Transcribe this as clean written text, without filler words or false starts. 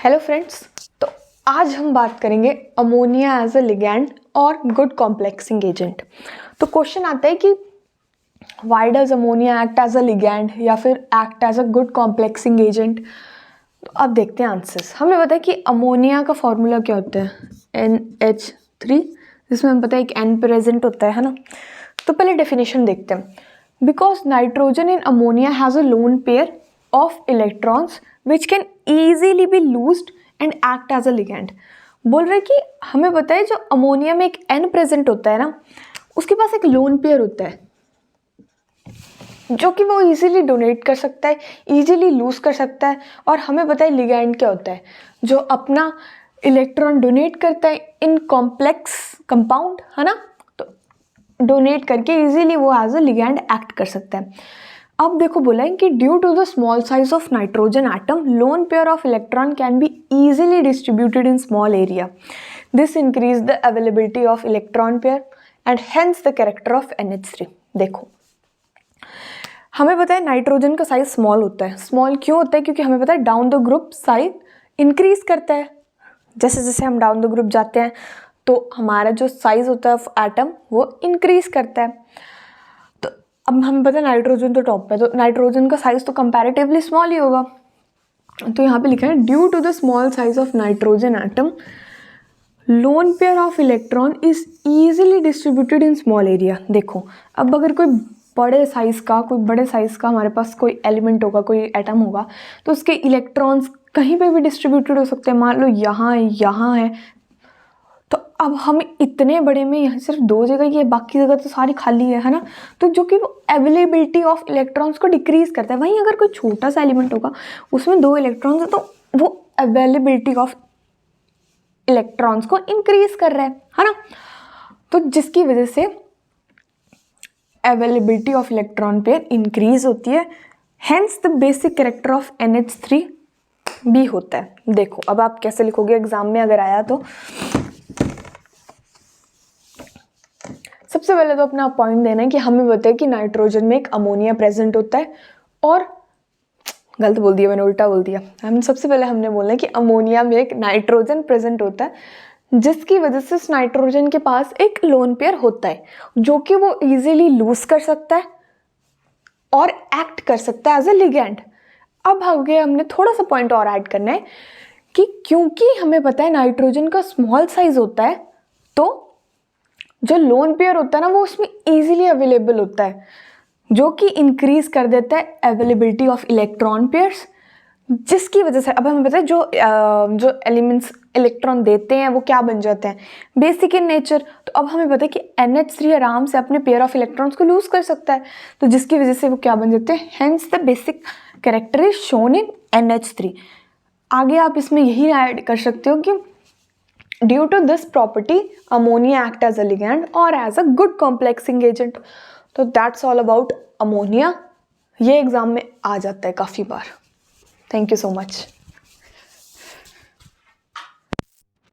Hello friends, तो आज हम बात करेंगे अमोनिया एज अ लिगैंड और गुड कॉम्प्लेक्सिंग एजेंट। तो क्वेश्चन आता है कि why does ammonia act as a ligand या फिर act as a good complexing agent. तो अब देखते हैं आंसर्स। हमें पता है कि अमोनिया का फॉर्मूला क्या होता है, NH3, जिसमें हमें पता है एक N प्रेजेंट होता है ना। तो पहले डेफिनेशन देखते हैं। Because nitrogen in ammonia has a lone pair of electrons which can easily be loosed and act as a ligand. बोल रहे कि हमें पता है जो अमोनिया में एक N प्रेजेंट होता है ना, उसके पास एक लोन पेयर होता है जो कि वो इजीली डोनेट कर सकता है, इजीली लूज कर सकता है। और हमें पता है लिगैंड क्या होता है, जो अपना इलेक्ट्रॉन डोनेट करता है इन कॉम्प्लेक्स कंपाउंड, है ना। तो डोनेट करके इजीली वो एज अ लिगैंड एक्ट कर सकता है। अब देखो बोला है कि due to the small size of nitrogen atom, lone pair of electron can be easily distributed in small area. This increase the availability of electron pair and hence the character of NH3। देखो हमें पता है nitrogen का size small होता है। Small क्यों होता है? क्योंकि हमें पता है down the group size increase करता है। जैसे जैसे हम डाउन द ग्रुप जाते हैं तो हमारा जो साइज होता है ऑफ एटम वो इंक्रीज करता है। तो अब हमें पता है नाइट्रोजन तो टॉप पे, तो नाइट्रोजन का साइज तो कंपैरेटिवली स्मॉल ही होगा। तो यहाँ पे लिखा है due to the small size of nitrogen atom, lone pair of electron is easily distributed in small area. देखो अब अगर कोई बड़े साइज़ का हमारे पास कोई एलिमेंट होगा, कोई एटम होगा, तो उसके इलेक्ट्रॉन्स कहीं पे भी डिस्ट्रीब्यूटेड हो सकते हैं। मान लो यहाँ है, तो अब हम इतने बड़े में यहाँ सिर्फ 2 जगह ही है, बाकी जगह तो सारी खाली है ना। तो जो कि वो अवेलेबिलिटी ऑफ इलेक्ट्रॉन्स को डिक्रीज करता है। वहीं अगर कोई छोटा सा एलिमेंट होगा उसमें 2 इलेक्ट्रॉन्स है, तो वो अवेलेबिलिटी ऑफ इलेक्ट्रॉन्स को इंक्रीज कर रहा है ना। तो जिसकी वजह से availability of electron pair increase होती है, hence the basic character of NH3 भी होता है। देखो अब आप कैसे लिखोगे एग्जाम में अगर आया तो। सबसे पहले तो अपना पॉइंट देना है कि हमें पता है कि नाइट्रोजन में एक अमोनिया प्रेजेंट होता है, और गलत बोल दिया मैंने, उल्टा बोल दिया। सबसे पहले हमने बोला है कि अमोनिया में एक नाइट्रोजन प्रेजेंट होता है, जिसकी वजह से उस नाइट्रोजन के पास एक लोन पेयर होता है जो कि वो इजीली लूज कर सकता है और एक्ट कर सकता है एज अ लिगैंड। अब आगे हमने थोड़ा सा पॉइंट और ऐड करना है कि क्योंकि हमें पता है नाइट्रोजन का स्मॉल साइज होता है, तो जो लोन पेयर होता है ना वो उसमें इजीली अवेलेबल होता है, जो कि इंक्रीज कर देता है अवेलेबिलिटी ऑफ इलेक्ट्रॉन पेयर्स, जिसकी वजह से अब हमें पता है जो एलिमेंट्स इलेक्ट्रॉन देते हैं वो क्या बन जाते हैं, बेसिक इन नेचर। तो अब हमें पता है कि NH3 आराम से अपने पेयर ऑफ इलेक्ट्रॉन्स को लूज कर सकता है, तो जिसकी वजह से वो क्या बन जाते हैं, hence the basic character is shown in NH3। आगे आप इसमें यही ऐड कर सकते हो कि due to this property ammonia act as a ligand और as a good complexing agent. तो दैट्स ऑल अबाउट अमोनिया। ये एग्जाम में आ जाता है काफ़ी बार। Thank you so much.